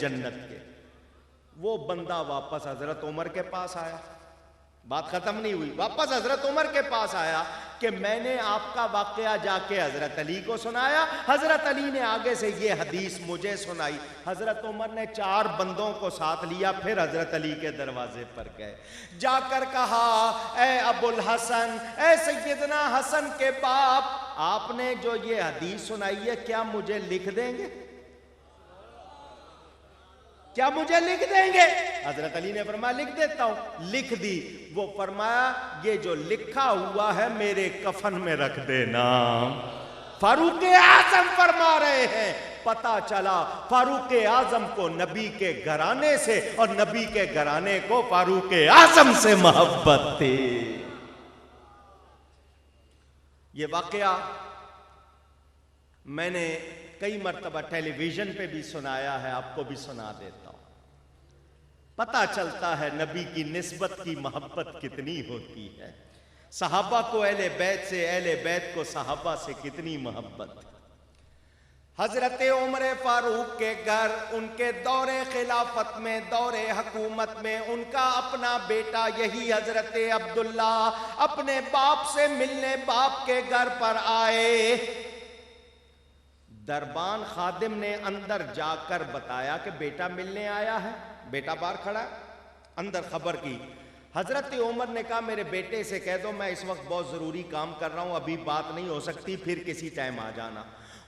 جنت کے. وہ بندہ واپس حضرت عمر کے پاس آیا, بات ختم نہیں ہوئی, واپس حضرت عمر کے پاس آیا کہ میں نے آپ کا واقعہ جا کے حضرت علی کو سنایا, حضرت علی نے آگے سے یہ حدیث مجھے سنائی. حضرت عمر نے 4 بندوں کو ساتھ لیا, پھر حضرت علی کے دروازے پر گئے, جا کر کہا اے ابو الحسن, اے سیدنا حسن کے باپ, آپ نے جو یہ حدیث سنائی ہے کیا مجھے لکھ دیں گے؟ کیا مجھے لکھ دیں گے؟ حضرت علی نے فرمایا لکھ دیتا ہوں. لکھ دی. وہ فرمایا یہ جو لکھا ہوا ہے میرے کفن میں رکھ دینا. فاروق اعظم فرما رہے ہیں, پتا چلا فاروق اعظم کو نبی کے گھرانے سے اور نبی کے گھرانے کو فاروق اعظم سے محبت تھی. یہ واقعہ میں نے کئی مرتبہ ٹیلی ویژن پہ بھی سنایا ہے, آپ کو بھی سنا دیتا ہوں. پتہ چلتا ہے نبی کی نسبت کی محبت کتنی ہوتی ہے. صحابہ کو اہل بیت سے, اہل بیت کو صحابہ سے کتنی محبت. حضرت عمر فاروق کے گھر ان کے دور خلافت میں, دور حکومت میں, ان کا اپنا بیٹا یہی حضرت عبداللہ اپنے باپ سے ملنے باپ کے گھر پر آئے. دربان خادم نے اندر جا کر بتایا کہ بیٹا ملنے آیا ہے, بیٹا باہر کھڑا ہے. اندر خبر کی. حضرت عمر نے کہا میرے بیٹے سے کہہ دو میں اس وقت بہت ضروری کام کر رہا ہوں, ابھی بات نہیں ہو سکتی, پھر کسی ٹائم آ جانا.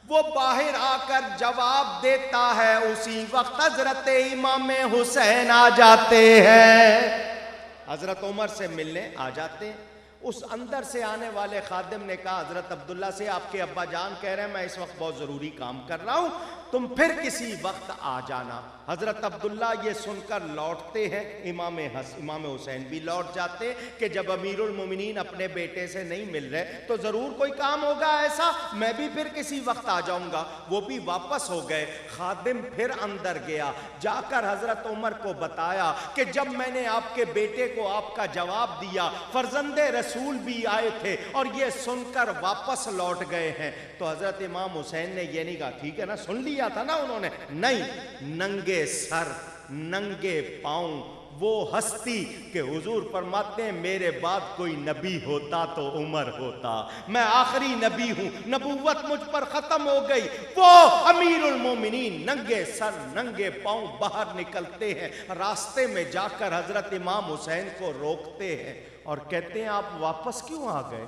وہ باہر آ کر جواب دیتا ہے, اسی وقت حضرت امام حسین آ جاتے ہیں. حضرت عمر سے ملنے آ جاتے ہیں. اس اندر سے آنے والے خادم نے کہا حضرت عبداللہ سے آپ کے ابا جان کہہ رہے ہیں میں اس وقت بہت ضروری کام کر رہا ہوں, تم پھر کسی وقت آ جانا. حضرت عبداللہ یہ سن کر لوٹتے ہیں, امام حسین بھی لوٹ جاتے کہ جب امیر المومنین اپنے بیٹے سے نہیں مل رہے تو ضرور کوئی کام ہوگا ایسا, میں بھی پھر کسی وقت آ جاؤں گا. وہ بھی واپس ہو گئے. خادم پھر اندر گیا, جا کر حضرت عمر کو بتایا کہ جب میں نے آپ کے بیٹے کو آپ کا جواب دیا, فرزند رسول بھی آئے تھے اور یہ سن کر واپس لوٹ گئے ہیں. تو حضرت امام حسین نے یہ نہیں کہا ٹھیک ہے نا سن لیا تھا نا انہوں نے, نہیں, ننگے سر ننگے پاؤں وہ ہستی کہ حضور فرماتے ہیں میرے بعد کوئی نبی ہوتا تو عمر ہوتا, میں آخری نبی ہوں, نبوت مجھ پر ختم ہو گئی. وہ امیر المومنین ننگے سر ننگے پاؤں باہر نکلتے ہیں, راستے میں جا کر حضرت امام حسین کو روکتے ہیں اور کہتے ہیں آپ واپس کیوں آ گئے,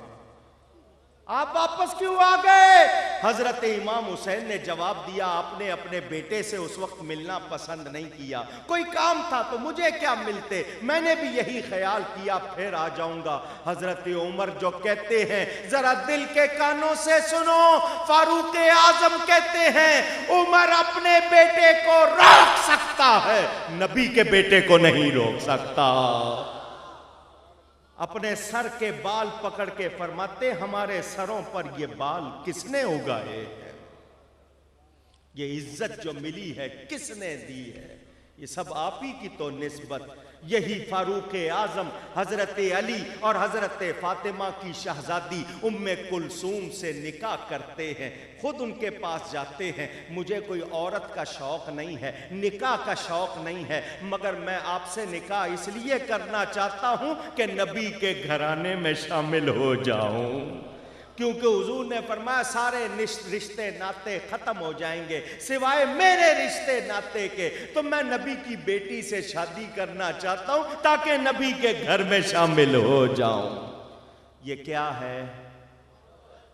آپ واپس کیوں آ گئے؟ حضرت امام حسین نے جواب دیا آپ نے اپنے بیٹے سے اس وقت ملنا پسند نہیں کیا, کوئی کام تھا تو مجھے کیا ملتے, میں نے بھی یہی خیال کیا پھر آ جاؤں گا. حضرت عمر جو کہتے ہیں ذرا دل کے کانوں سے سنو, فاروق اعظم کہتے ہیں عمر اپنے بیٹے کو روک سکتا ہے, نبی کے بیٹے کو نہیں روک سکتا. اپنے سر کے بال پکڑ کے فرماتے ہمارے سروں پر یہ بال کس نے اگائے ہیں, یہ عزت جو ملی ہے کس نے دی ہے, یہ سب آپ ہی کی تو نسبت. یہی فاروق اعظم حضرت علی اور حضرت فاطمہ کی شہزادی ام کلثوم سے نکاح کرتے ہیں, خود ان کے پاس جاتے ہیں, مجھے کوئی عورت کا شوق نہیں ہے, نکاح کا شوق نہیں ہے, مگر میں آپ سے نکاح اس لیے کرنا چاہتا ہوں کہ نبی کے گھرانے میں شامل ہو جاؤں, کیونکہ حضور نے فرمایا سارے رشتے ناتے ختم ہو جائیں گے سوائے میرے رشتے ناتے کے, تو میں نبی کی بیٹی سے شادی کرنا چاہتا ہوں تاکہ نبی کے گھر میں شامل ہو جاؤں. یہ کیا ہے,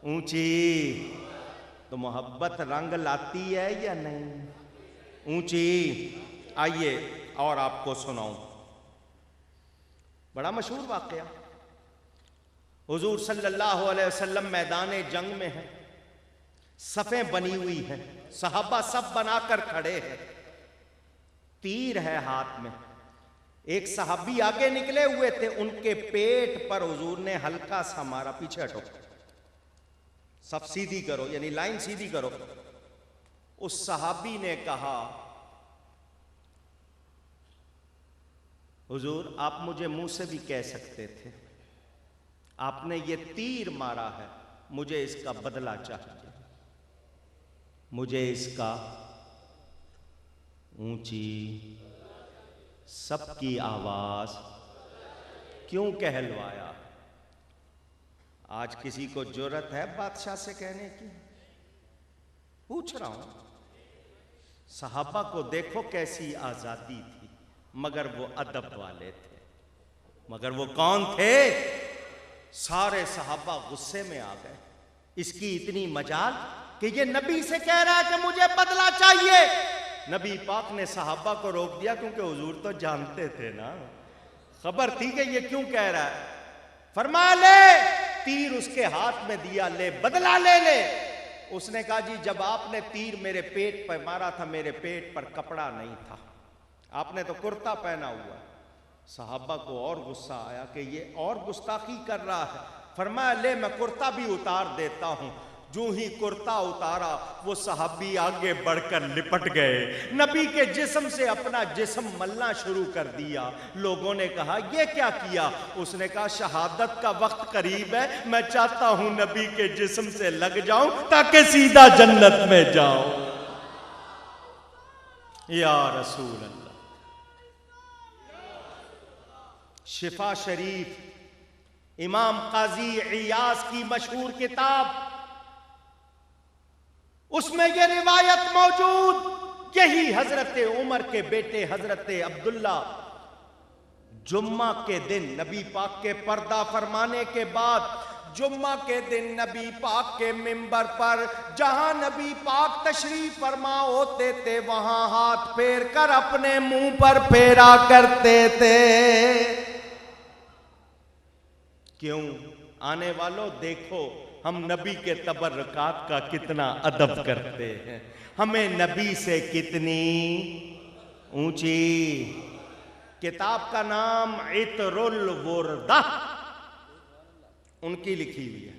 اونچی تو محبت رنگ لاتی ہے یا نہیں, اونچی. آئیے اور آپ کو سناؤں, بڑا مشہور واقعہ. حضور صلی اللہ علیہ وسلم میدان جنگ میں ہیں, صفیں بنی ہوئی ہیں, صحابہ سب بنا کر کھڑے ہیں, تیر ہے ہاتھ میں. ایک صحابی آگے نکلے ہوئے تھے, ان کے پیٹ پر حضور نے ہلکا سا مارا, پیچھے ہٹو, صف سیدھی کرو, یعنی لائن سیدھی کرو. اس صحابی نے کہا حضور آپ مجھے منہ سے بھی کہہ سکتے تھے, آپ نے یہ تیر مارا ہے, مجھے اس کا بدلہ چاہیے, مجھے اس کا اونچی سب کی آواز کیوں کہلوایا؟ آج کسی کو جرأت ہے بادشاہ سے کہنے کی؟ پوچھ رہا ہوں۔ صحابہ کو دیکھو کیسی آزادی تھی، مگر وہ ادب والے تھے۔ مگر وہ کون تھے؟ سارے صحابہ غصے میں آ گئے، اس کی اتنی مجال کہ یہ نبی سے کہہ رہا ہے کہ مجھے بدلہ چاہیے۔ نبی پاک نے صحابہ کو روک دیا، کیونکہ حضور تو جانتے تھے نا، خبر تھی کہ یہ کیوں کہہ رہا ہے۔ فرمایا لے، تیر اس کے ہاتھ میں دیا، لے بدلہ لے لے۔ اس نے کہا جی جب آپ نے تیر میرے پیٹ پر مارا تھا، میرے پیٹ پر کپڑا نہیں تھا، آپ نے تو کرتا پہنا ہوا۔ صحابہ کو اور غصہ آیا کہ یہ اور گستاخی کر رہا ہے۔ فرمایا لے میں کرتا بھی اتار دیتا ہوں۔ جو ہی کرتا اتارا، وہ صحابی آگے بڑھ کر لپٹ گئے، نبی کے جسم سے اپنا جسم ملنا شروع کر دیا۔ لوگوں نے کہا یہ کیا کیا؟ اس نے کہا شہادت کا وقت قریب ہے، میں چاہتا ہوں نبی کے جسم سے لگ جاؤں تاکہ سیدھا جنت میں جاؤں۔ یا رسول اللہ۔ شفا شریف، امام قاضی عیاض کی مشہور کتاب، اس میں یہ روایت موجود، یہی حضرت عمر کے بیٹے حضرت عبداللہ جمعہ کے دن نبی پاک کے پردہ فرمانے کے بعد، جمعہ کے دن نبی پاک کے منبر پر جہاں نبی پاک تشریف فرما ہوتے تھے، وہاں ہاتھ پھیر کر اپنے منہ پر پھیرا کرتے تھے۔ کیوں؟ آنے والوں دیکھو ہم نبی کے تبرکات کا کتنا ادب کرتے ہیں، ہمیں نبی سے کتنی اونچی۔ کتاب کا نام عطر الوردہ ان کی لکھی ہوئی ہے،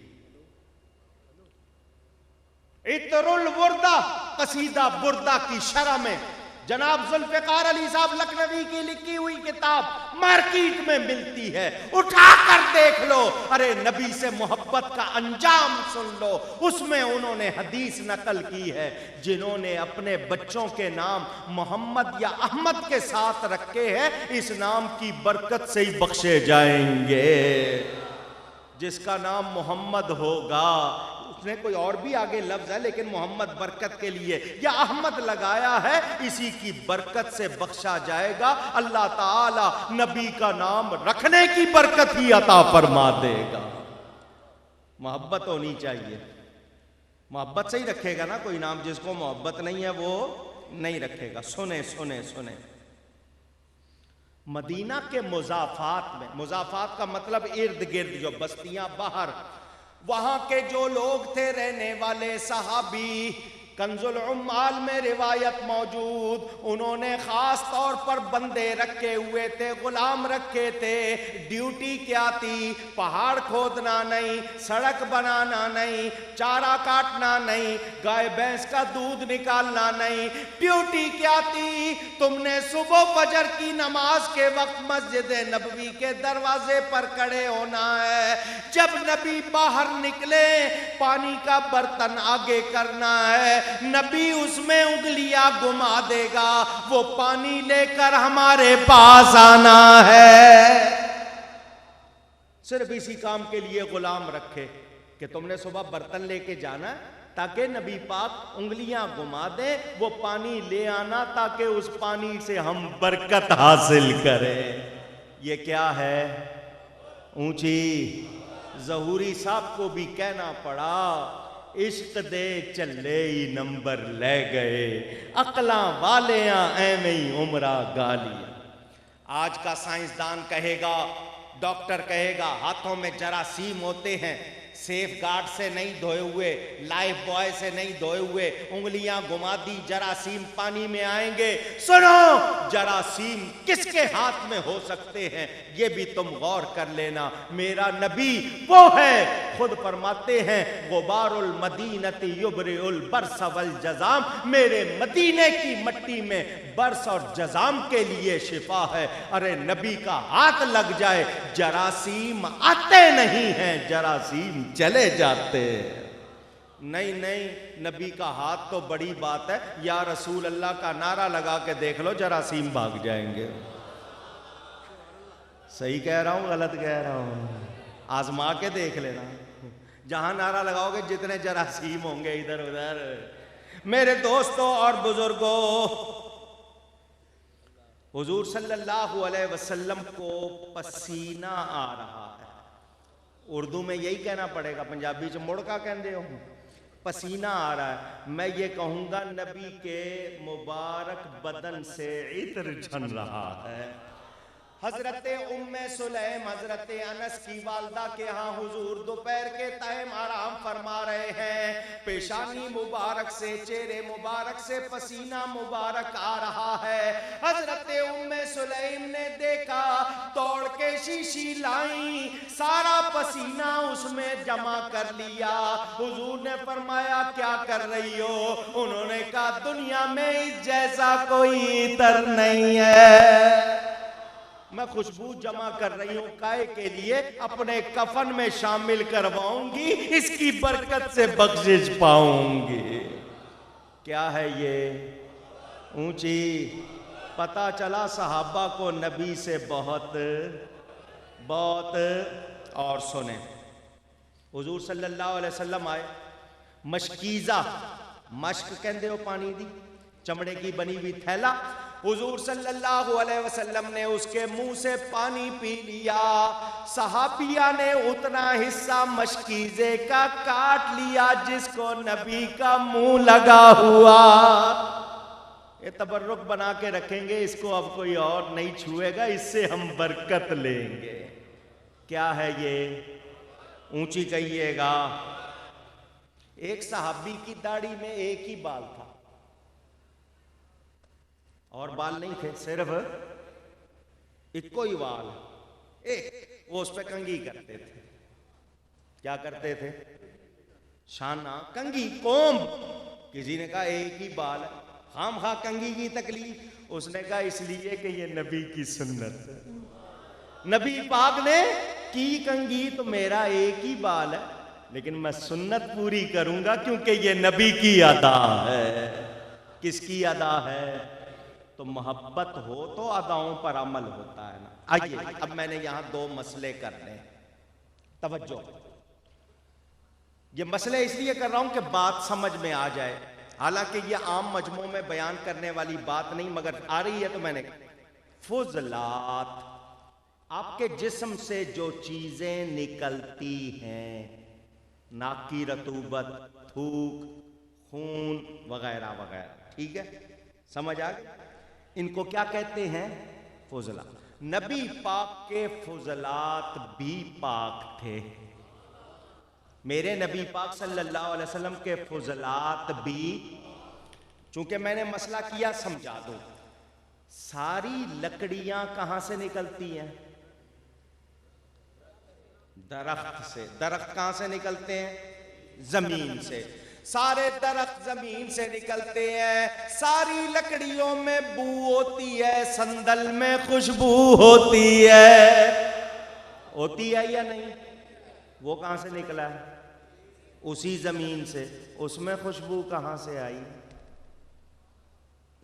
عطر الوردہ، قصیدہ بردہ کی شرح میں جناب ذوالفقار علی صاحب لکھنوی کی لکھی ہوئی کتاب مارکیٹ میں ملتی ہے، اٹھا کر دیکھ لو۔ ارے نبی سے محبت کا انجام سن لو۔ اس میں انہوں نے حدیث نقل کی ہے، جنہوں نے اپنے بچوں کے نام محمد یا احمد کے ساتھ رکھے ہیں، اس نام کی برکت سے ہی بخشے جائیں گے۔ جس کا نام محمد ہوگا، اس نے کوئی اور بھی آگے لفظ ہے لیکن محمد برکت کے لیے، یا احمد لگایا ہے، اسی کی برکت سے بخشا جائے گا۔ اللہ تعالی نبی کا نام رکھنے کی برکت ہی عطا فرما دے گا۔ محبت ہونی چاہیے، محبت سے ہی رکھے گا نا کوئی نام، جس کو محبت نہیں ہے وہ نہیں رکھے گا۔ سنیں سنیں سنیں، مدینہ کے مضافات میں، مضافات کا مطلب ارد گرد جو بستیاں باہر، وہاں کے جو لوگ تھے رہنے والے صحابی، کنز العمال میں روایت موجود، انہوں نے خاص طور پر بندے رکھے ہوئے تھے، غلام رکھے تھے۔ ڈیوٹی کیا تھی؟ پہاڑ کھودنا نہیں، سڑک بنانا نہیں، چارہ کاٹنا نہیں، گائے بھینس کا دودھ نکالنا نہیں۔ ڈیوٹی کیا تھی؟ تم نے صبح فجر کی نماز کے وقت مسجد نبوی کے دروازے پر کھڑے ہونا ہے۔ جب نبی باہر نکلے، پانی کا برتن آگے کرنا ہے، نبی اس میں انگلیاں گما دے گا، وہ پانی لے کر ہمارے پاس آنا ہے۔ صرف اسی کام کے لیے غلام رکھے کہ تم نے صبح برتن لے کے جانا تاکہ نبی پاک انگلیاں گما دے، وہ پانی لے آنا تاکہ اس پانی سے ہم برکت حاصل کریں۔ یہ کیا ہے؟ اونچی۔ ظہوری صاحب کو بھی کہنا پڑا، عشق دے چلے ہی نمبر لے گئے، عقلاں والیاں ایویں ہی عمرہ گالیاں۔ آج کا سائنسدان کہے گا، ڈاکٹر کہے گا ہاتھوں میں جراثیم ہوتے ہیں، سیف گارڈ سے نہیں دھوئے ہوئے، لائف بوائے سے نہیں دھوئے ہوئے، انگلیاں گما دی، جراثیم پانی میں آئیں گے۔ سنو، جراثیم کس کے ہاتھ میں ہو سکتے ہیں یہ بھی تم غور کر لینا۔ میرا نبی وہ ہے، خود فرماتے ہیں غبار المدینہ یبرئ البرص والجذام، میرے مدینے کی مٹی میں برص اور جذام کے لیے شفا ہے۔ ارے نبی کا ہاتھ لگ جائے، جراثیم آتے نہیں ہیں، جراثیم چلے جاتے ہیں۔ نہیں نہیں، نبی کا ہاتھ تو بڑی بات ہے، یا رسول اللہ کا نعرہ لگا کے دیکھ لو، جراثیم بھاگ جائیں گے۔ صحیح کہہ رہا ہوں غلط کہہ رہا ہوں؟ آزما کے دیکھ لینا، جہاں نعرہ لگاؤ گے جتنے جراثیم ہوں گے ادھر ادھر۔ میرے دوستوں اور بزرگوں، حضور صلی اللہ علیہ وسلم کو پسینہ آ رہا ہے، اردو میں یہی کہنا پڑے گا، پنجابی چ مڑ کا کہندے ہو، پسینہ آ رہا ہے۔ میں یہ کہوں گا نبی کے مبارک بدن سے عطر جھن رہا ہے۔ حضرت ام سلیم حضرت انس کی والدہ کے ہاں حضور دوپہر کے ٹائم آرام فرما رہے ہیں، پیشانی مبارک سے، چہرے مبارک سے پسینہ مبارک آ رہا ہے۔ حضرت ام سلیم نے دیکھا، توڑ کے شیشی لائیں، سارا پسینہ اس میں جمع کر لیا۔ حضور نے فرمایا کیا کر رہی ہو؟ انہوں نے کہا دنیا میں اس جیسا کوئی عطر نہیں ہے، میں خوشبو جمع کر رہی ہوں، کائے کے لیے؟ اپنے کفن میں شامل کرواؤں گی، اس کی برکت سے بخشش پاؤں گی۔ کیا ہے یہ؟ اونچی۔ پتہ چلا صحابہ کو نبی سے بہت بہت۔ اور سنیں، حضور صلی اللہ علیہ وسلم آئے، مشکیزہ، مشک کہندے ہو پانی دی، چمڑے کی بنی ہوئی تھیلا، حضور صلی اللہ علیہ وسلم نے اس کے منہ سے پانی پی لیا۔ صحابیہ نے اتنا حصہ مشکیزے کا کاٹ لیا جس کو نبی کا منہ لگا ہوا۔ یہ تبرک بنا کے رکھیں گے، اس کو اب کوئی اور نہیں چھوئے گا، اس سے ہم برکت لیں گے۔ کیا ہے یہ؟ اونچی کہیے گا۔ ایک صحابی کی داڑھی میں ایک ہی بال تھا، اور بال نہیں تھے، صرف ایک کوئی بال، ایک، وہ اس پہ کنگھی کرتے تھے۔ کیا کرتے تھے؟ شانہ، کنگھی، کومب۔ کسی نے کہا ایک ہی بال ہے، خام خواہ کنگھی کی تکلیف؟ اس نے کہا اس لیے کہ یہ نبی کی سنت ہے، نبی پاک نے کی کنگھی تو میرا ایک ہی بال ہے، لیکن میں سنت پوری کروں گا کیونکہ یہ نبی کی ادا ہے۔ کس کی ادا ہے؟ تو محبت ہو تو اداؤں پر عمل ہوتا ہے نا۔ آئیے اب میں نے یہاں دو مسئلے کرنے، توجہ۔ یہ مسئلے اس لیے کر رہا ہوں کہ بات سمجھ میں آ جائے، حالانکہ یہ عام مجموع میں بیان کرنے والی بات نہیں، مگر آ رہی ہے تو میں نے۔ فضلات، آپ کے جسم سے جو چیزیں نکلتی ہیں، ناک کی رطوبت، تھوک، خون وغیرہ وغیرہ، ٹھیک ہے، سمجھ آ گئی؟ ان کو کیا کہتے ہیں؟ فضلات۔ نبی پاک کے فضلات بھی پاک تھے، میرے نبی پاک صلی اللہ علیہ وسلم کے فضلات بھی، چونکہ میں نے مسئلہ کیا سمجھا دو۔ ساری لکڑیاں کہاں سے نکلتی ہیں؟ درخت سے۔ درخت کہاں سے نکلتے ہیں؟ زمین سے۔ سارے درخت زمین سے نکلتے ہیں، ساری لکڑیوں میں بو ہوتی ہے، سندل میں خوشبو ہوتی ہے، ہوتی ہے یا نہیں؟ وہ کہاں سے نکلا ہے؟ اسی زمین سے۔ اس میں خوشبو کہاں سے آئی؟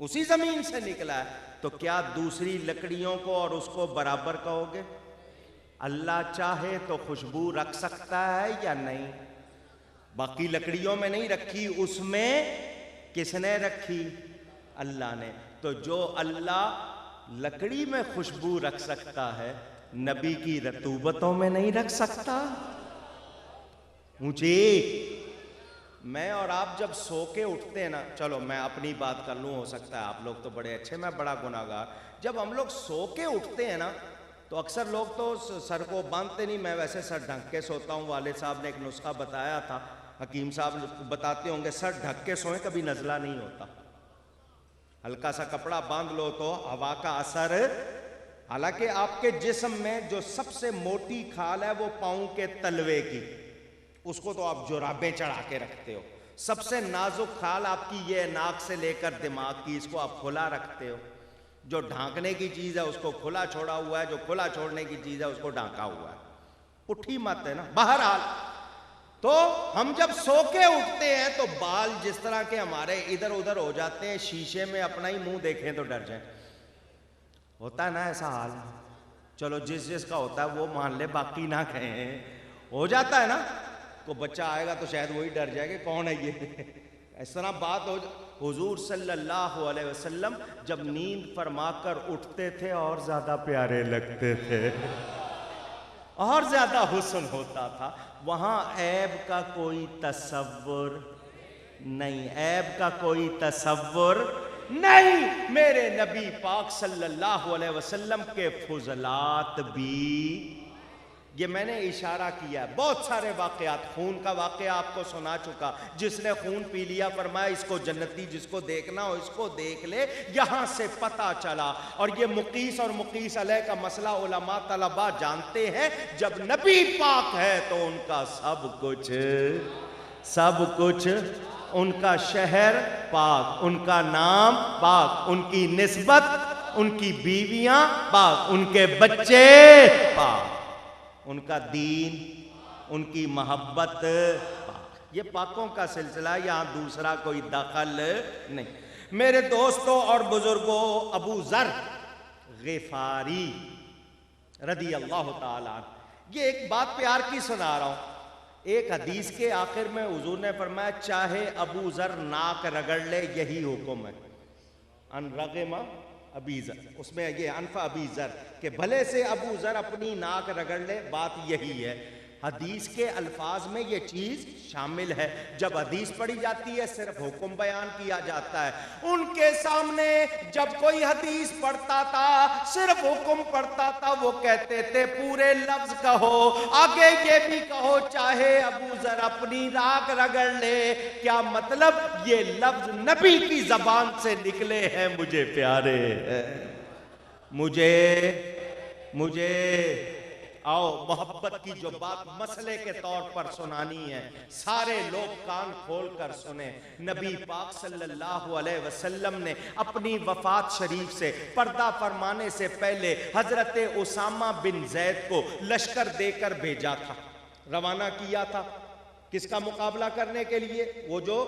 اسی زمین سے نکلا ہے۔ تو کیا دوسری لکڑیوں کو اور اس کو برابر کہو گے؟ اللہ چاہے تو خوشبو رکھ سکتا ہے یا نہیں؟ باقی لکڑیوں میں نہیں رکھی، اس میں کس نے رکھی؟ اللہ نے۔ تو جو اللہ لکڑی میں خوشبو رکھ سکتا ہے، نبی کی رطوبتوں میں نہیں رکھ سکتا؟ مجھے، میں اور آپ جب سو کے اٹھتے ہیں نا، چلو میں اپنی بات کر لوں، ہو سکتا ہے آپ لوگ تو بڑے اچھے، میں بڑا گناہگار۔ جب ہم لوگ سو کے اٹھتے ہیں نا، تو اکثر لوگ تو سر کو باندھتے نہیں، میں ویسے سر ڈھک کے سوتا ہوں۔ والد صاحب نے ایک نسخہ بتایا تھا، حکیم صاحب بتاتے ہوں گے، سر ڈھک کے سوئیں کبھی نزلہ نہیں ہوتا، ہلکا سا کپڑا باندھ لو تو ہوا کا اثر۔ حالانکہ آپ کے جسم میں جو سب سے موٹی کھال ہے وہ پاؤں کے تلوے کی، اس کو تو آپ جرابیں چڑھا کے رکھتے ہو۔ سب سے نازک کھال آپ کی یہ ناک سے لے کر دماغ کی، اس کو آپ کھلا رکھتے ہو۔ جو ڈھانکنے کی چیز ہے اس کو کھلا چھوڑا ہوا ہے، جو کھلا چھوڑنے کی چیز ہے اس کو ڈھانکا ہوا ہے، اٹھی مت ہے نا۔ بہرحال، تو ہم جب سو کے اٹھتے ہیں تو بال جس طرح کے ہمارے ادھر ادھر ہو جاتے ہیں، شیشے میں اپنا ہی منہ دیکھیں تو ڈر جائیں. ہوتا ہے نا ایسا حال؟ چلو جس کا ہوتا ہے وہ مان لے، باقی نہ کہیں. ہو جاتا ہے نا، کوئی بچہ آئے گا تو شاید وہی ڈر جائے کہ کون ہے یہ. اس طرح بات ہو. حضور صلی اللہ علیہ وسلم جب نیند فرما کر اٹھتے تھے اور زیادہ پیارے لگتے تھے، اور زیادہ حسن ہوتا تھا. وہاں عیب کا کوئی تصور نہیں، عیب کا کوئی تصور نہیں. میرے نبی پاک صلی اللہ علیہ وسلم کے فضلات بھی، یہ میں نے اشارہ کیا ہے، بہت سارے واقعات. خون کا واقعہ آپ کو سنا چکا، جس نے خون پی لیا فرمایا اس کو جنتی، جس کو دیکھنا ہو اس کو دیکھ لے. یہاں سے پتہ چلا. اور یہ مقیس اور مقیس علیہ کا مسئلہ علماء طلباء جانتے ہیں، جب نبی پاک ہے تو ان کا سب کچھ ان کا شہر پاک، ان کا نام پاک، ان کی نسبت، ان کی بیویاں پاک، ان کے بچے پاک، ان کا دین، ان کی محبت پاک. یہ پاکوں کا سلسلہ، یہاں دوسرا کوئی دخل نہیں. میرے دوستوں اور بزرگوں، ابو ذر غفاری رضی اللہ تعالیٰ عنہ، یہ ایک بات پیار کی سنا رہا ہوں. ایک حدیث کے آخر میں حضور نے فرمایا چاہے ابو ذر ناک رگڑ لے یہی حکم ہے. ان رغم ابی ذر، اس میں یہ انف ابی ذر، کہ بھلے سے ابو ذر اپنی ناک رگڑ لے، بات یہی ہے. حدیث کے الفاظ میں یہ چیز شامل ہے. جب حدیث پڑھی جاتی ہے صرف حکم بیان کیا جاتا ہے. ان کے سامنے جب کوئی حدیث پڑھتا تھا صرف حکم پڑھتا تھا، وہ کہتے تھے پورے لفظ کہو، آگے یہ بھی کہو چاہے ابو ذر اپنی ناک رگڑ لے. کیا مطلب؟ یہ لفظ نبی کی زبان سے نکلے ہیں، مجھے پیارے ہیں. مجھے آؤ محبت کی جو بات مسئلے کے طور پر سنانی ہے، سارے لوگ کان کھول کر سنیں. نبی پاک صلی اللہ علیہ وسلم نے اپنی وفات شریف سے پردہ فرمانے سے پہلے حضرت اسامہ بن زید کو لشکر دے کر بھیجا تھا، روانہ کیا تھا. کس کا مقابلہ کرنے کے لیے؟ وہ جو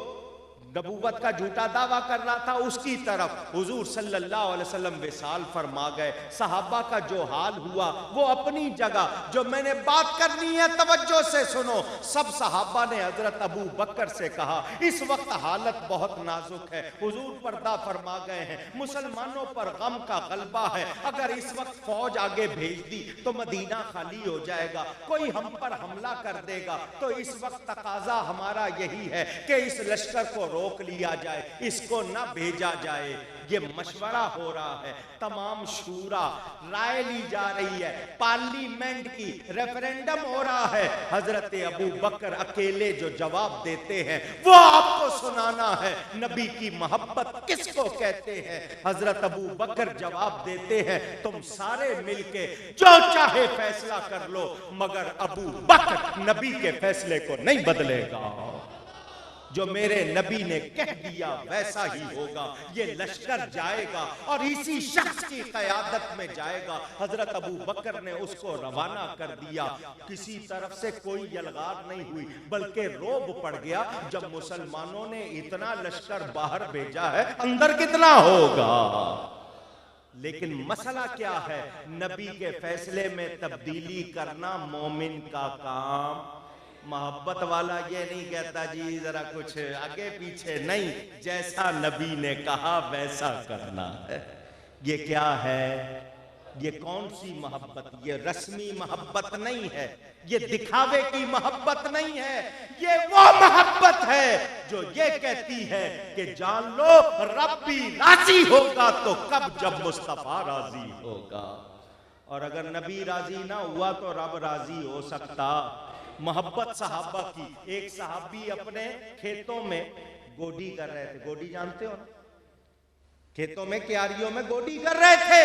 نبوت کا جھوٹا دعویٰ کر رہا تھا، اس کی طرف. حضور صلی اللہ علیہ وسلم وصال فرما گئے. صحابہ کا جو حال ہوا وہ اپنی جگہ. جو میں نے بات کرنی ہے توجہ سے سنو. سب صحابہ نے حضرت ابو بکر سے کہا اس وقت حالت بہت نازک ہے، حضور پردہ فرما گئے ہیں، مسلمانوں پر غم کا غلبہ ہے، اگر اس وقت فوج آگے بھیج دی تو مدینہ خالی ہو جائے گا، کوئی ہم پر حملہ کر دے گا. تو اس وقت تقاضا ہمارا یہی ہے کہ اس لشکر کو روک لیا جائے، اس کو نہ بھیجا جائے. یہ مشورہ ہو رہا ہے، تمام شورا رائے لی جا رہی ہے، پارلیمنٹ کی ریفرینڈم ہو رہا ہے. حضرت ابو بکر اکیلے جو جواب دیتے ہیں وہ آپ کو سنانا ہے. نبی کی محبت کس کو کہتے ہیں؟ حضرت ابو بکر جواب دیتے ہیں تم سارے مل کے جو چاہے فیصلہ کر لو، مگر ابو بکر نبی کے فیصلے کو نہیں بدلے گا. جو میرے نبی نے کہہ دیا ویسا ہی ہوگا. یہ لشکر جائے گا اور اسی شخص کی قیادت میں جائے گا. حضرت ابو بکر نے اس کو روانہ کر دیا. کسی طرف سے کوئی یلغار نہیں ہوئی بلکہ روب پڑ گیا. جب مسلمانوں نے اتنا لشکر باہر بھیجا ہے، اندر کتنا ہوگا؟ لیکن مسئلہ کیا ہے؟ نبی کے فیصلے میں تبدیلی کرنا مومن کا کام. محبت والا یہ نہیں کہتا جی ذرا کچھ آگے پیچھے نہیں، جیسا نبی نے کہا ویسا کرنا ہے. یہ کیا ہے؟ یہ کون سی محبت؟ یہ رسمی محبت نہیں ہے، یہ دکھاوے کی محبت نہیں ہے. یہ وہ محبت ہے جو یہ کہتی ہے کہ جان لو رب بھی راضی ہوگا تو کب، جب مصطفیٰ راضی ہوگا. اور اگر نبی راضی نہ ہوا تو رب راضی ہو سکتا. محبت صحابہ کی. ایک صحابی اپنے کھیتوں میں گوڈی کر رہے تھے. گوڈی جانتے ہو نا؟ کھیتوں میں کیاریوں میں گوڈی کر رہے تھے.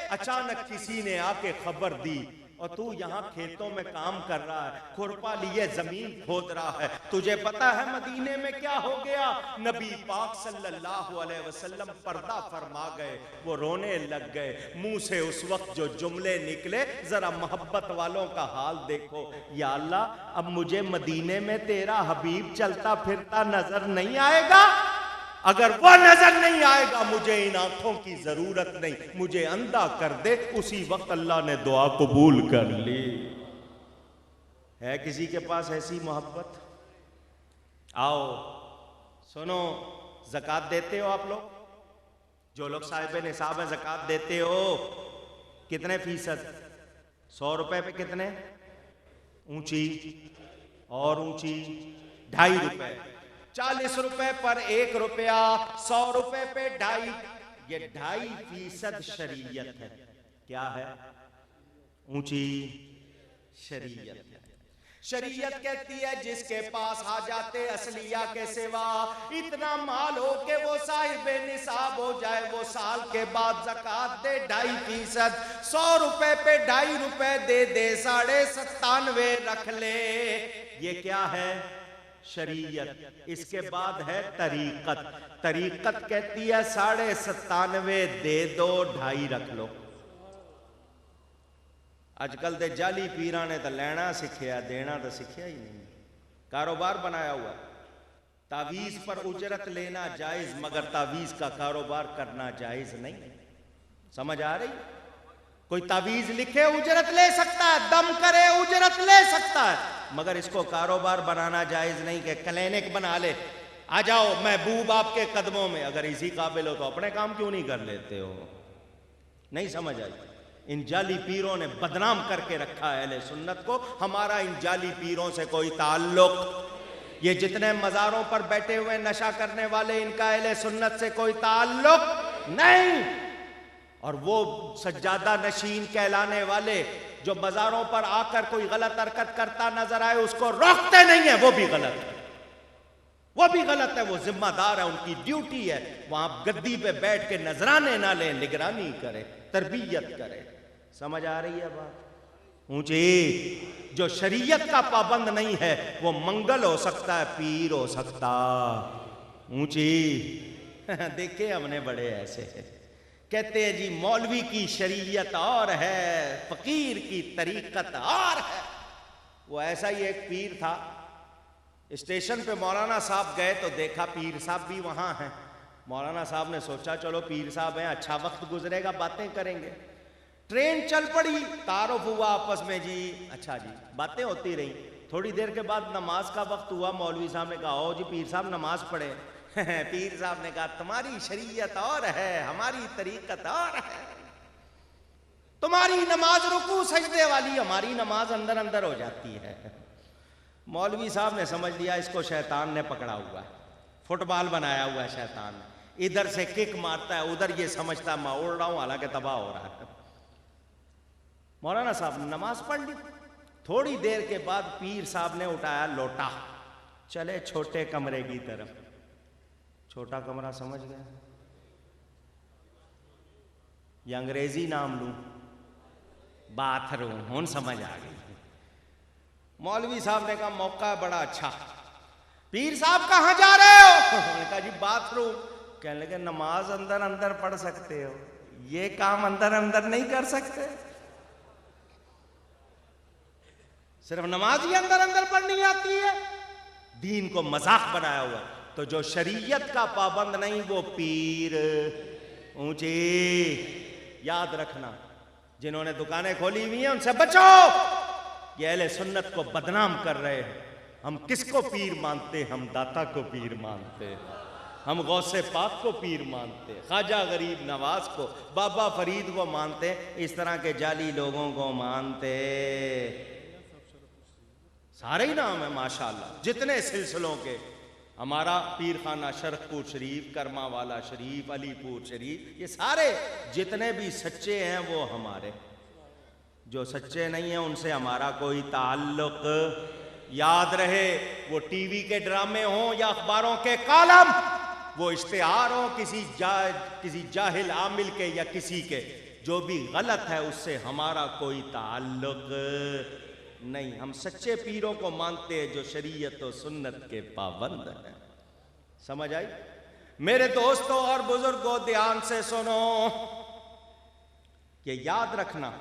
اچانک کسی نے آ کے خبر دی اور تو یہاں کھیتوں میں کام کر رہا ہے، کھرپا لیے زمین کھود رہا ہے. تجھے پتا ہے مدینے میں کیا ہو گیا؟ نبی پاک صلی اللہ علیہ وسلم پردہ فرما گئے، وہ رونے لگ گئے. منہ سے اس وقت جو جملے نکلے، ذرا محبت والوں کا حال دیکھو. یا اللہ، اب مجھے مدینے میں تیرا حبیب چلتا پھرتا نظر نہیں آئے گا؟ اگر وہ نظر نہیں آئے گا، مجھے ان آنکھوں کی ضرورت نہیں، مجھے اندھا کر دے. اسی وقت اللہ نے دعا قبول کر لی. ہے کسی کے پاس ایسی محبت؟ آؤ سنو، زکوٰۃ دیتے ہو آپ لوگ؟ جو لوگ صاحب نصاب ہیں زکوٰۃ دیتے ہو؟ کتنے فیصد؟ 100 روپے پہ کتنے؟ اونچی اور اونچی 2.5 روپے. 40 روپے پر 1 روپیہ، 100 روپے پہ 2.5. یہ 2.5% شریعت ہے. کیا ہے؟ اونچی شریعت ہے. شریعت کہتی ہے جس کے پاس حاجات اصلیہ کے سوا اتنا مال ہو کہ وہ صاحب نصاب ہو جائے، وہ سال کے بعد زکوٰۃ دے 2.5%. 100 روپے پہ 2.5 روپے دے دے، 97.5 رکھ لے. یہ کیا ہے؟ شریعت. اس کے بعد ہے طریقت. طریقت کہتی ہے 97.5 دے دو، 2.5 رکھ لو. اج کل دے جعلی پیراں نے تو لینا سکھیا، دینا تو سکھیا ہی نہیں. کاروبار بنایا ہوا. تعویذ پر اجرت لینا جائز، مگر تعویذ کا کاروبار کرنا جائز نہیں. سمجھ آ رہی؟ کوئی تعویذ لکھے اجرت لے سکتا ہے، دم کرے اجرت لے سکتا ہے، مگر اس کو کاروبار بنانا جائز نہیں کہ کلینک بنا لے. آ جاؤ محبوب آپ کے قدموں میں. اگر اسی قابل ہو تو اپنے کام کیوں نہیں کر لیتے ہو؟ نہیں سمجھ آئی؟ ان جعلی پیروں نے بدنام کر کے رکھا ہے اہل سنت کو. ہمارا ان جعلی پیروں سے کوئی تعلق. یہ جتنے مزاروں پر بیٹھے ہوئے نشہ کرنے والے، ان کا اہل سنت سے کوئی تعلق نہیں. اور وہ سجادہ نشین کہلانے والے جو مزاروں پر آ کر کوئی غلط حرکت کرتا نظر آئے اس کو روکتے نہیں ہیں، وہ بھی غلط ہے. وہ بھی غلط ہے. وہ ذمہ دار ہے، ان کی ڈیوٹی ہے وہاں گدی پہ بیٹھ کے نذرانے نہ لیں، نگرانی کرے، تربیت کرے. سمجھ آ رہی ہے بات؟ اونچی. جو شریعت کا پابند نہیں ہے وہ منگل ہو سکتا ہے، پیر ہو سکتا. اونچی. دیکھے ہم نے بڑے ایسے کہتے ہیں جی مولوی کی شریعت اور ہے، فقیر کی طریقت اور ہے. وہ ایسا ہی ایک پیر تھا. اسٹیشن پہ مولانا صاحب گئے تو دیکھا پیر صاحب بھی وہاں ہیں. مولانا صاحب نے سوچا چلو پیر صاحب ہیں، اچھا وقت گزرے گا، باتیں کریں گے. ٹرین چل پڑی، تعارف ہوا آپس میں. جی اچھا جی، باتیں ہوتی رہی. تھوڑی دیر کے بعد نماز کا وقت ہوا. مولوی صاحب نے کہا او جی پیر صاحب نماز پڑھے. پیر صاحب نے کہا تمہاری شریعت اور ہے، ہماری طریقت اور ہے. تمہاری نماز رکوع سجدے والی، ہماری نماز اندر اندر ہو جاتی ہے. مولوی صاحب نے سمجھ لیا اس کو شیطان نے پکڑا ہوا ہے، فٹ بال بنایا ہوا ہے شیطان نے. ادھر سے کک مارتا ہے، ادھر یہ سمجھتا ہے میں اڑ رہا ہوں، حالانکہ تباہ ہو رہا ہے. مولانا صاحب نے نماز پڑھ لی. تھوڑی دیر کے بعد پیر صاحب نے اٹھایا لوٹا، چلے چھوٹے کمرے کی طرف. چھوٹا کمرہ سمجھ گئے؟ یہ انگریزی نام لوں، باتھ روم. ہن سمجھ آ گئی. مولوی صاحب نے کہا موقع ہے بڑا اچھا. پیر صاحب کہاں جا رہے ہو؟ انہوں نے کہا جی باتھ روم. کہنے لگے نماز اندر اندر پڑھ سکتے ہو، یہ کام اندر اندر نہیں کر سکتے؟ صرف نماز ہی اندر اندر پڑھنی آتی ہے؟ دین کو مذاق بنایا ہوا. تو جو شریعت کا پابند نہیں وہ پیر. اونچی. یاد رکھنا جنہوں نے دکانیں کھولی ہوئی ہیں ان سے بچو. یہ اہل سنت کو بدنام کر رہے ہیں. ہم کس کو پیر مانتے؟ ہم داتا کو پیر مانتے، ہم غوث پاک کو پیر مانتے، خواجہ غریب نواز کو، بابا فرید کو مانتے. اس طرح کے جعلی لوگوں کو مانتے. سارے ہی نام ہیں ماشاءاللہ جتنے سلسلوں کے. ہمارا پیر خانہ شرق پور شریف، کرما والا شریف، علی پور شریف، یہ سارے جتنے بھی سچے ہیں وہ ہمارے. جو سچے نہیں ہیں ان سے ہمارا کوئی تعلق. یاد رہے وہ ٹی وی کے ڈرامے ہوں یا اخباروں کے کالم، وہ اشتہار ہوں کسی جاہل عامل کے یا کسی کے، جو بھی غلط ہے اس سے ہمارا کوئی تعلق نہیں. ہم سچے پیروں کو مانتے ہیں جو شریعت و سنت کے پابند ہیں. سمجھ آئی؟ میرے دوستوں اور بزرگوں دھیان سے سنو، یہ یاد رکھنا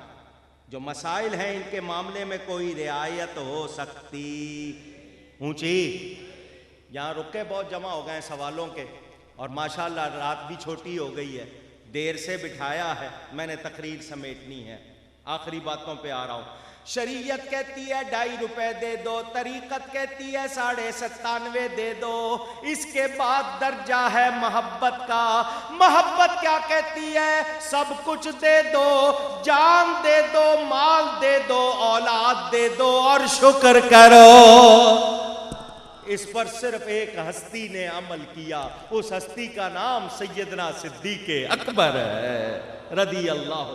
جو مسائل ہیں ان کے معاملے میں کوئی رعایت ہو سکتی. اونچی یہاں رکے بہت جمع ہو گئے ہیں سوالوں کے، اور ماشاءاللہ رات بھی چھوٹی ہو گئی ہے، دیر سے بٹھایا ہے، میں نے تقریر سمیٹنی ہے. آخری باتوں پہ آ رہا ہوں. شریعت کہتی ہے 2.5 روپے دے دو، طریقت کہتی ہے 97.5 دے دو. اس کے بعد درجہ ہے محبت کا. محبت کیا کہتی ہے؟ سب کچھ دے دو، جان دے دو، مال دے دو، اولاد دے دو اور شکر کرو. اس پر صرف ایک ہستی نے عمل کیا، اس ہستی کا نام سیدنا صدیق اکبر ہے رضی اللہ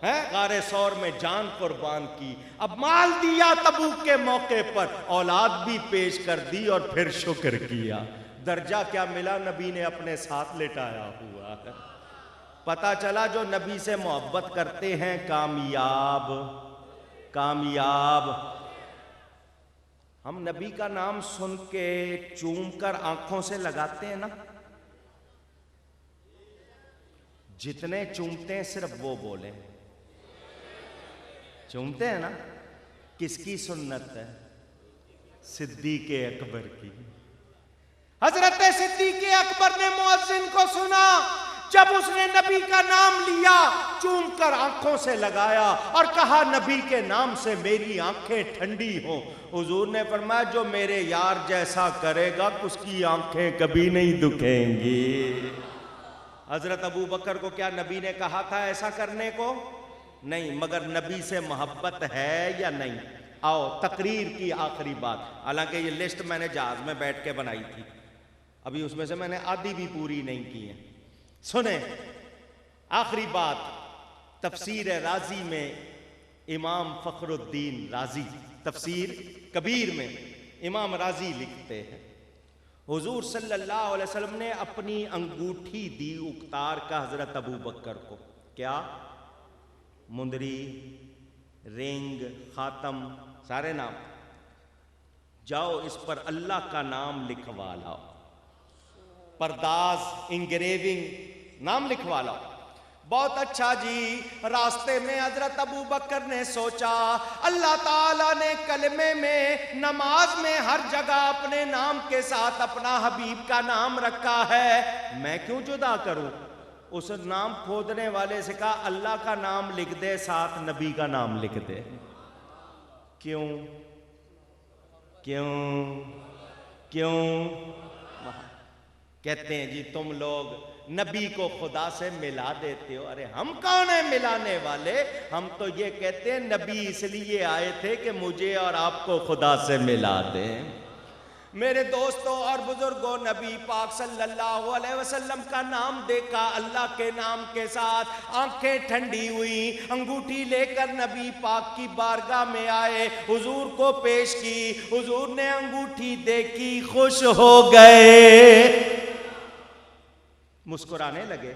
ہے. غار ثور میں جان قربان کی، اب مال دیا تبوک کے موقع پر، اولاد بھی پیش کر دی اور پھر شکر کیا. درجہ کیا ملا؟ نبی نے اپنے ساتھ لٹایا ہوا ہے. پتا چلا جو نبی سے محبت کرتے ہیں کامیاب. ہم نبی کا نام سن کے چوم کر آنکھوں سے لگاتے ہیں نا، جتنے چومتے ہیں صرف وہ بولیں. چومتے ہیں نا؟ کس کی سنت ہے؟ صدیق اکبر کی. حضرت صدیق اکبر نے مؤذن کو سنا، جب اس نے نبی کا نام لیا چوم کر آنکھوں سے لگایا اور کہا نبی کے نام سے میری آنکھیں ٹھنڈی ہوں. حضور نے فرمایا جو میرے یار جیسا کرے گا اس کی آنکھیں کبھی نہیں دکھیں گی. حضرت ابو بکر کو کیا نبی نے کہا تھا ایسا کرنے کو؟ نہیں. مگر نبی سے محبت ہے یا نہیں؟ آؤ تقریر کی آخری بات، حالانکہ یہ لسٹ میں نے جہاز میں بیٹھ کے بنائی تھی، ابھی اس میں سے میں نے آدھی بھی پوری نہیں کی ہے. سنیں آخری بات. تفسیر رازی میں امام فخر الدین رازی، تفسیر کبیر میں امام رازی لکھتے ہیں حضور صلی اللہ علیہ وسلم نے اپنی انگوٹھی دی اکتار کا حضرت ابو بکر کو. کیا؟ مندری، رنگ، خاتم، سارے نام. جاؤ اس پر اللہ کا نام لکھوا لاؤ، پرداز، انگریونگ، نام لکھوا لاؤ. بہت اچھا جی. راستے میں حضرت ابو بکر نے سوچا اللہ تعالیٰ نے کلمے میں، نماز میں ہر جگہ اپنے نام کے ساتھ اپنا حبیب کا نام رکھا ہے، میں کیوں جدا کروں؟ اس نام کھودنے والے سے کہا اللہ کا نام لکھ دے ساتھ نبی کا نام لکھ دے. کیوں؟ کہتے ہیں جی تم لوگ نبی کو خدا سے ملا دیتے ہو. ارے ہم کون ہیں ملانے والے؟ ہم تو یہ کہتے ہیں نبی اس لیے آئے تھے کہ مجھے اور آپ کو خدا سے ملا دیں. میرے دوستوں اور بزرگوں، نبی پاک صلی اللہ علیہ وسلم کا نام دیکھا، اللہ کے نام کے ساتھ آنکھیں ٹھنڈی ہوئی. انگوٹھی لے کر نبی پاک کی بارگاہ میں آئے، حضور کو پیش کی. حضور نے انگوٹھی دیکھی، خوش ہو گئے، مسکرانے لگے.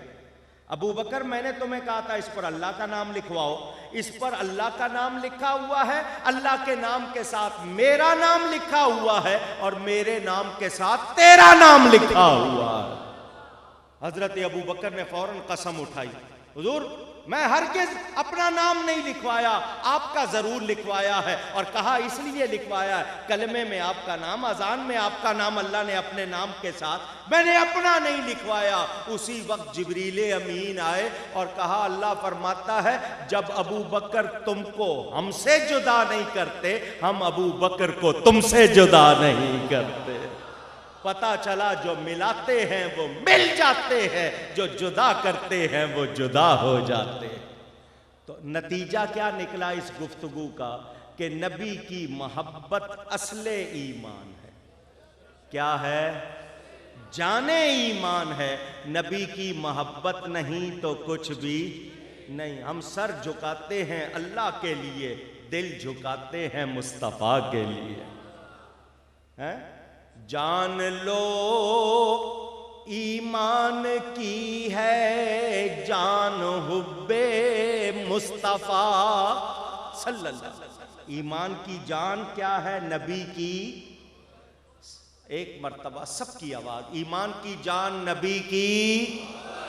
ابو بکر میں نے تمہیں کہا تھا اس پر اللہ کا نام لکھواؤ، اس پر اللہ کا نام لکھا ہوا ہے، اللہ کے نام کے ساتھ میرا نام لکھا ہوا ہے اور میرے نام کے ساتھ تیرا نام لکھا ہوا ہے. حضرت ابو بکر نے فوراً قسم اٹھائی، حضور میں ہرگز اپنا نام نہیں لکھوایا، آپ کا ضرور لکھوایا ہے. اور کہا اس لیے لکھوایا ہے، کلمے میں آپ کا نام، اذان میں آپ کا نام اللہ نے اپنے نام کے ساتھ، میں نے اپنا نہیں لکھوایا. اسی وقت جبریل امین آئے اور کہا اللہ فرماتا ہے جب ابو بکر تم کو ہم سے جدا نہیں کرتے، ہم ابو بکر کو تم سے جدا نہیں کرتے. پتا چلا جو ملاتے ہیں وہ مل جاتے ہیں، جو جدا کرتے ہیں وہ جدا ہو جاتے ہیں. تو نتیجہ کیا نکلا اس گفتگو کا؟ کہ نبی کی محبت اصل ایمان ہے. کیا ہے؟ جانے ایمان ہے. نبی کی محبت نہیں تو کچھ بھی نہیں. ہم سر جھکاتے ہیں اللہ کے لیے، دل جھکاتے ہیں مصطفیٰ کے لیے. جان لو ایمان کی ہے جان حب مصطفیٰ صلی اللہ علیہ وسلم۔ ایمان کی جان کیا ہے؟ نبی کی، ایک مرتبہ سب کی آواز، ایمان کی جان نبی کی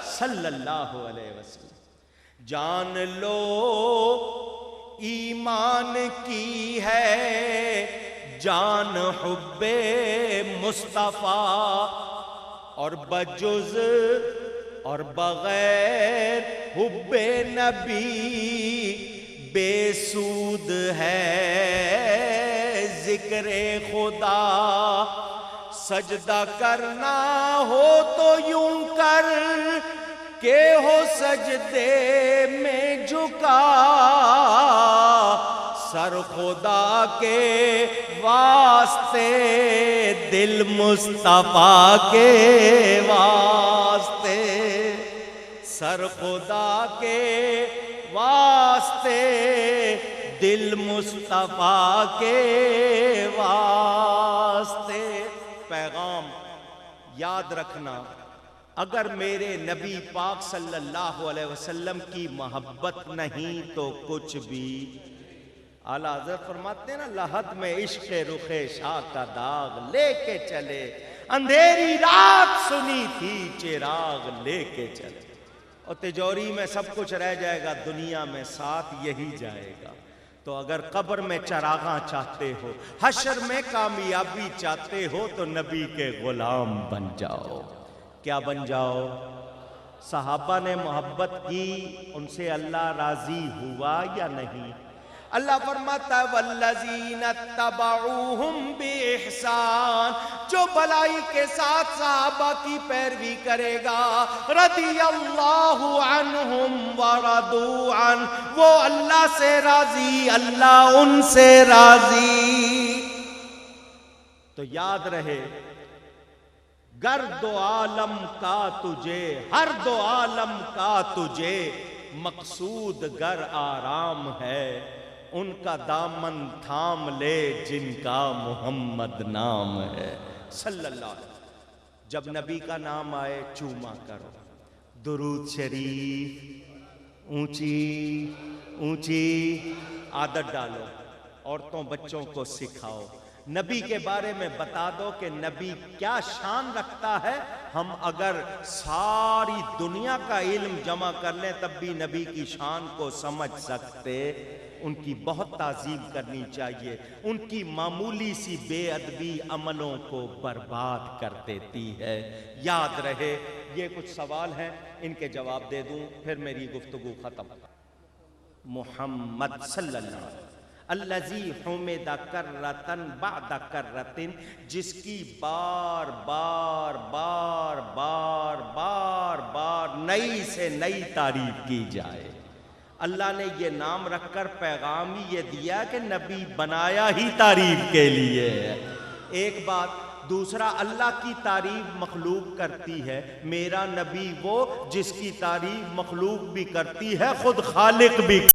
صلی اللہ علیہ وسلم۔ جان لو ایمان کی ہے جان حب مصطفیٰ، اور بجز اور بغیر حب نبی بے سود ہے ذکر خدا۔ سجدہ کرنا ہو تو یوں کر کہ ہو سجدے میں جھکا، سر خدا کے واسطے دل مصطفیٰ کے واسطے، سر خدا کے واسطے دل مصطفیٰ کے واسطے۔ پیغام یاد رکھنا، اگر میرے نبی پاک صلی اللہ علیہ وسلم کی محبت نہیں تو کچھ بھی۔ اعلیٰ حضرت فرماتے ہیں نا، لحد میں عشق رخ شاہ کا داغ لے کے چلے، اندھیری رات سنی تھی چراغ لے کے چلے۔ اور تجوری میں سب کچھ رہ جائے گا، دنیا میں ساتھ یہی جائے گا۔ تو اگر قبر میں چراغاں چاہتے ہو، حشر میں کامیابی چاہتے ہو، تو نبی کے غلام بن جاؤ۔ کیا بن جاؤ؟ صحابہ نے محبت کی، ان سے اللہ راضی ہوا یا نہیں؟ اللہ فرماتا ہے والذین اتبعوہم بإحسان، جو بلائی کے ساتھ صحابہ کی پیروی کرے گا، رضی اللہ عنہم ورضوا عنہ، وہ اللہ سے راضی، اللہ ان سے راضی۔ تو یاد رہے، گر دو عالم کا تجھے، ہر دو عالم کا تجھے مقصود گر آرام ہے، ان کا دامن تھام لے جن کا محمد نام ہے صلی اللہ علیہ وسلم۔ جب نبی کا نام آئے چوما کرو، درود شریف اونچی اونچی عادت ڈالو، عورتوں بچوں کو سکھاؤ، نبی کے بارے میں بتا دو کہ نبی کیا شان رکھتا ہے۔ ہم اگر ساری دنیا کا علم جمع کر لیں تب بھی نبی کی شان کو سمجھ سکتے۔ ان کی بہت تعظیم کرنی چاہیے، ان کی معمولی سی بے ادبی عملوں کو برباد کر دیتی ہے۔ یاد رہے، یہ کچھ سوال ہیں، ان کے جواب دے دوں پھر میری گفتگو ختم۔ محمد صلی اللہ علیہ وسلم الذی حمد کرۃ بعد کرۃ، جس کی بار بار بار بار بار بار نئی سے نئی تعریف کی جائے۔ اللہ نے یہ نام رکھ کر پیغام ہی یہ دیا کہ نبی بنایا ہی تعریف کے لیے ہے۔ ایک بات، دوسرا، اللہ کی تعریف مخلوق کرتی ہے، میرا نبی وہ جس کی تعریف مخلوق بھی کرتی ہے، خود خالق بھی